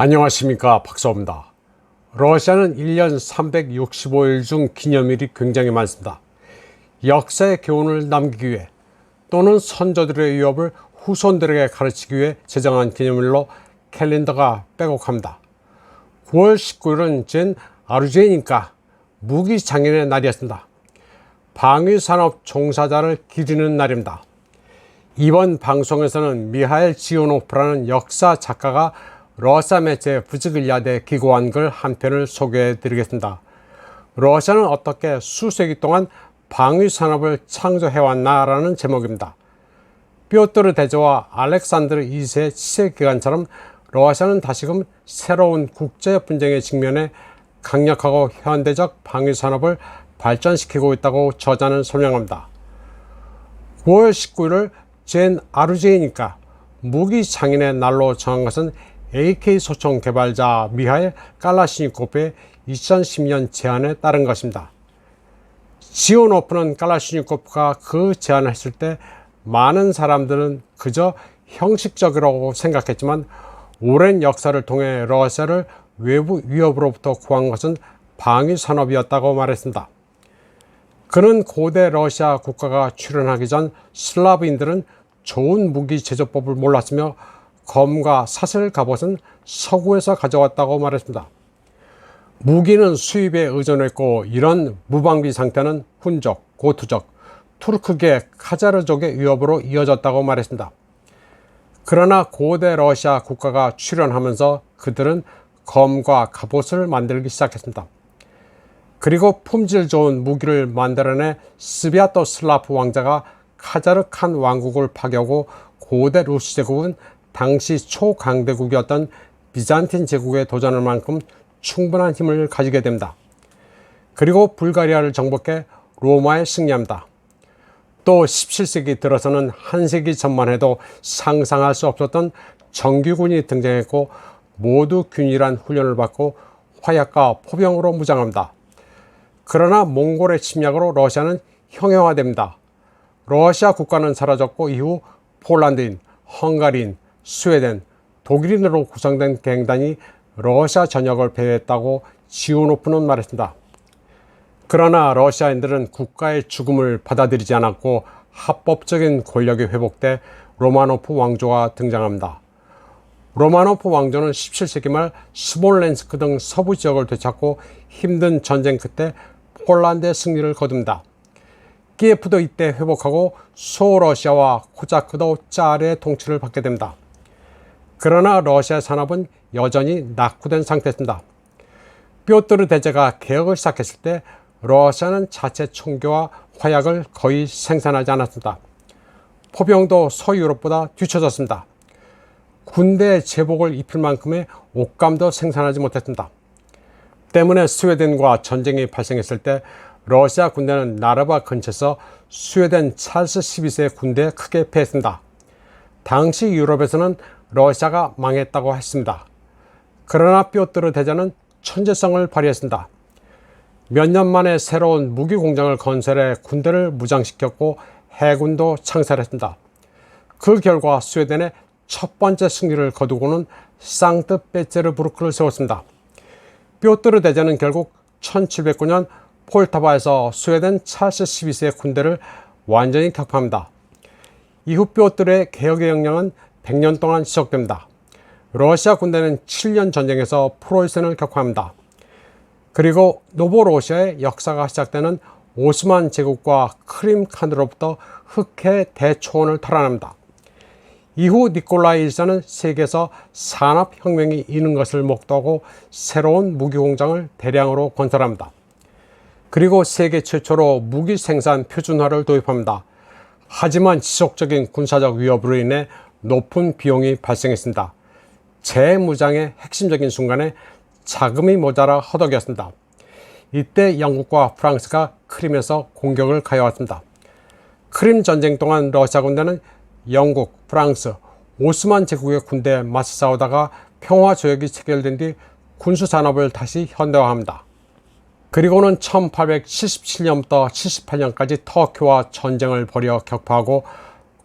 안녕하십니까, 박사입니다. 러시아는 1년 365일 중 기념일이 굉장히 많습니다. 역사의 교훈을 남기기 위해 또는 선조들의 위협을 후손들에게 가르치기 위해 제정한 기념일로 캘린더가 빼곡합니다. 9월 19일은 젠 아루제니까 무기장인의 날이었습니다. 방위산업 종사자를 기리는 날입니다. 이번 방송에서는 미하일 지오노프라는 역사 작가가 러시아 매체 부즈글야드에 기고한 글 한 편을 소개해 드리겠습니다. 러시아는 어떻게 수세기 동안 방위산업을 창조해왔나라는 제목입니다. 뾰토르 대제와 알렉산드르 2세 치세 기간처럼 러시아는 다시금 새로운 국제 분쟁에 직면해 강력하고 현대적 방위산업을 발전시키고 있다고 저자는 설명합니다. 9월 19일을 젠 아루제니까 무기장인의 날로 정한 것은 AK 소총 개발자 미하일 칼라시니코프의 2010년 제안에 따른 것입니다. 지오노프는 칼라시니코프가 그 제안을 했을 때 많은 사람들은 그저 형식적이라고 생각했지만 오랜 역사를 통해 러시아를 외부 위협으로부터 구한 것은 방위산업이었다고 말했습니다. 그는 고대 러시아 국가가 출현하기 전 슬라브인들은 좋은 무기 제조법을 몰랐으며 검과 사슬 갑옷은 서구에서 가져왔다고 말했습니다. 무기는 수입에 의존했고 이런 무방비 상태는 훈족, 고투족, 투르크계 카자르족의 위협으로 이어졌다고 말했습니다. 그러나 고대 러시아 국가가 출현하면서 그들은 검과 갑옷을 만들기 시작했습니다. 그리고 품질 좋은 무기를 만들어내 스비아토슬라프 왕자가 카자르 칸 왕국을 파괴하고 고대 루시 제국은 당시 초강대국이었던 비잔틴 제국에 도전할 만큼 충분한 힘을 가지게 됩니다. 그리고 불가리아를 정복해 로마에 승리합니다. 또 17세기 들어서는 한 세기 전만 해도 상상할 수 없었던 정규군이 등장했고 모두 균일한 훈련을 받고 화약과 포병으로 무장합니다. 그러나 몽골의 침략으로 러시아는 형용화됩니다. 러시아 국가는 사라졌고 이후 폴란드인, 헝가리인, 스웨덴, 독일인으로 구성된 갱단이 러시아 전역을 배회했다고 지오노프는 말했습니다. 그러나 러시아인들은 국가의 죽음을 받아들이지 않았고 합법적인 권력이 회복돼 로마노프 왕조가 등장합니다. 로마노프 왕조는 17세기 말 스몰렌스크 등 서부 지역을 되찾고 힘든 전쟁 끝에 폴란드의 승리를 거둡니다. 키예프도 이때 회복하고 소러시아와 코자크도 짜르의 통치를 받게 됩니다. 그러나 러시아 산업은 여전히 낙후된 상태였습니다. 뾰토르 대제가 개혁을 시작했을 때 러시아는 자체 총기와 화약을 거의 생산하지 않았습니다. 포병도 서유럽보다 뒤처졌습니다. 군대에 제복을 입힐 만큼의 옷감도 생산하지 못했습니다. 때문에 스웨덴과 전쟁이 발생했을 때 러시아 군대는 나르바 근처에서 스웨덴 찰스 12세의 군대에 크게 패했습니다. 당시 유럽에서는 러시아가 망했다고 했습니다. 그러나 뾰토르 대제는 천재성을 발휘했습니다. 몇 년 만에 새로운 무기 공장을 건설해 군대를 무장시켰고 해군도 창설했습니다. 그 결과 스웨덴의 첫 번째 승리를 거두고는 상트페테르부르크를 세웠습니다. 뾰토르 대제는 결국 1709년 폴타바에서 스웨덴 찰스 12세의 군대를 완전히 격파합니다. 이후 뾰토르의 개혁의 역량은 100년 동안 지속됩니다. 러시아 군대는 7년 전쟁에서 프로이센을 격파합니다. 그리고 노보로시아의 역사가 시작되는 오스만 제국과 크림 칸으로부터 흑해 대초원을 탈환합니다. 이후 니콜라이 1세는 세계에서 산업혁명이 이는 것을 목도하고 새로운 무기공장을 대량으로 건설합니다. 그리고 세계 최초로 무기 생산 표준화를 도입합니다. 하지만 지속적인 군사적 위협으로 인해 높은 비용이 발생했습니다. 재무장의 핵심적인 순간에 자금이 모자라 허덕였습니다. 이때 영국과 프랑스가 크림에서 공격을 가해왔습니다. 크림 전쟁 동안 러시아 군대는 영국, 프랑스, 오스만 제국의 군대에 맞서 싸우다가 평화조약이 체결된 뒤 군수산업을 다시 현대화합니다. 그리고는 1877년부터 78년까지 터키와 전쟁을 벌여 격파하고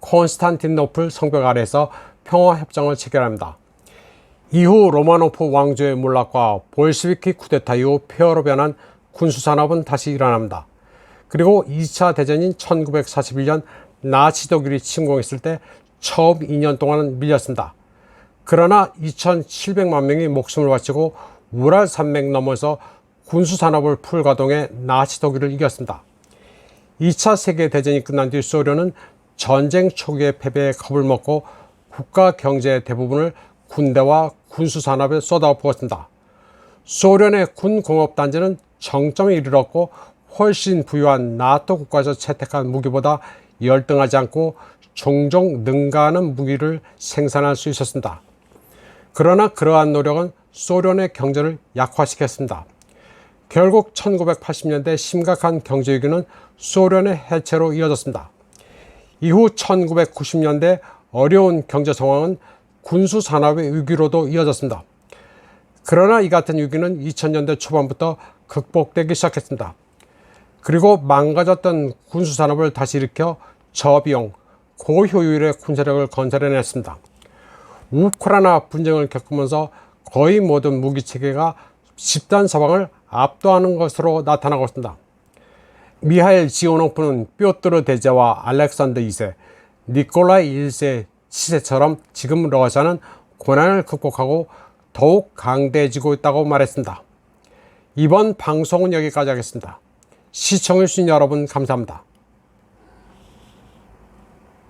콘스탄티노플 성벽 아래에서 평화협정을 체결합니다. 이후 로마노프 왕조의 몰락과 볼시비키 쿠데타 이후 폐허로 변한 군수산업은 다시 일어납니다. 그리고 2차 대전인 1941년 나치 독일이 침공했을 때 처음 2년 동안은 밀렸습니다. 그러나 2,700만 명이 목숨을 바치고 우랄 산맥 넘어서 군수산업을 풀가동해 나치 독일을 이겼습니다. 2차 세계대전이 끝난 뒤 소련은 전쟁 초기의 패배에 겁을 먹고 국가 경제의 대부분을 군대와 군수산업에 쏟아부었습니다. 소련의 군공업단지는 정점에 이르렀고 훨씬 부유한 나토 국가에서 채택한 무기보다 열등하지 않고 종종 능가하는 무기를 생산할 수 있었습니다. 그러나 그러한 노력은 소련의 경제를 약화시켰습니다. 결국 1980년대 심각한 경제위기는 소련의 해체로 이어졌습니다. 이후 1990년대 어려운 경제 상황은 군수산업의 위기로도 이어졌습니다. 그러나 이 같은 위기는 2000년대 초반부터 극복되기 시작했습니다. 그리고 망가졌던 군수산업을 다시 일으켜 저비용, 고효율의 군사력을 건설해냈습니다. 우크라이나 분쟁을 겪으면서 거의 모든 무기체계가 집단 서방을 압도하는 것으로 나타나고 있습니다. 미하일 지오노프는 뾰트르 대제와 알렉산더 2세, 니콜라이 1세 치세처럼 지금 러시아는 고난을 극복하고 더욱 강대해지고 있다고 말했습니다. 이번 방송은 여기까지 하겠습니다. 시청해주신 여러분 감사합니다.